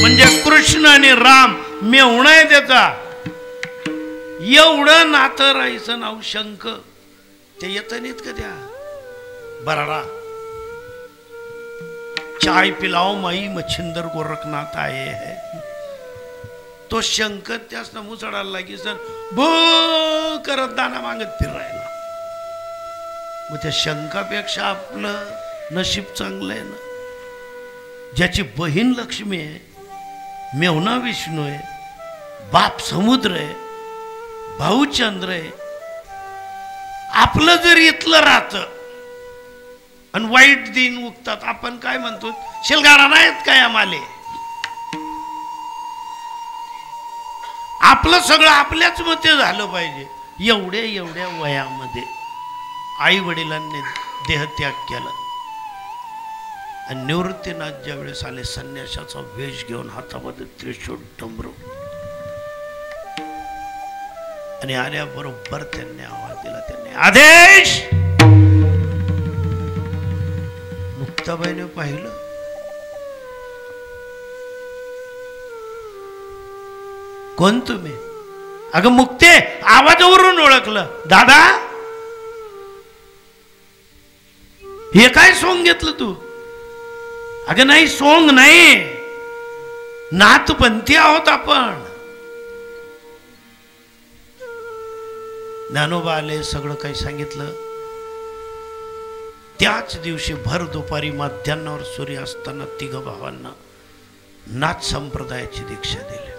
म्हणजे कृष्ण आणि राम मेहुणा आहे त्याचा. एवढं नातं राहायचं नाव शंख. ते येतं नाहीत का त्या बराडा. चाय पिलाओ माई मच्छिंदर गोरखनाथ आए है. तो शंख त्यास न मुसडायला लागी सर भो करत दाना मागत फिरायला. मग त्या शंखापेक्षा आपलं नशीब चांगलं आहे ना. ज्याची बहीण लक्ष्मी आहे, मेहुणा विष्णू आहे, बाप समुद्र आहे, भाऊ चंद्र आहे. आपलं जर इथलं राहतं आणि वाईट दिन उगतात, आपण काय म्हणतो, शिलगाडा नाहीत काय आम्हाले. आपलं सगळं आपल्याच मते झालं पाहिजे. एवढ्या एवढ्या वयामध्ये आई वडिलांनी देहत्याग केला आणि निवृत्तीनाथ ज्या वेळेस आले संन्यासाचा वेश घेऊन हातामध्ये त्रिशूळ डमरू आणि आल्याबरोबर त्यांनी आवाज दिला. त्यांनी आदेश. मुक्ताबाईने पाहिलं. कोण तुम्ही? अगं मुक्ते. आवाजावरून ओळखलं. दादा हे काय सोंग घेतलं तू? अगं नाही सोंग नाही, नाथपंथी आहोत आपण. ज्ञानोबा आले, सगळं काही सांगितलं. त्याच दिवशी भर दुपारी मध्यान्हावर सूर्य असताना तिघ भावांना नाथ संप्रदायाची दीक्षा दिली.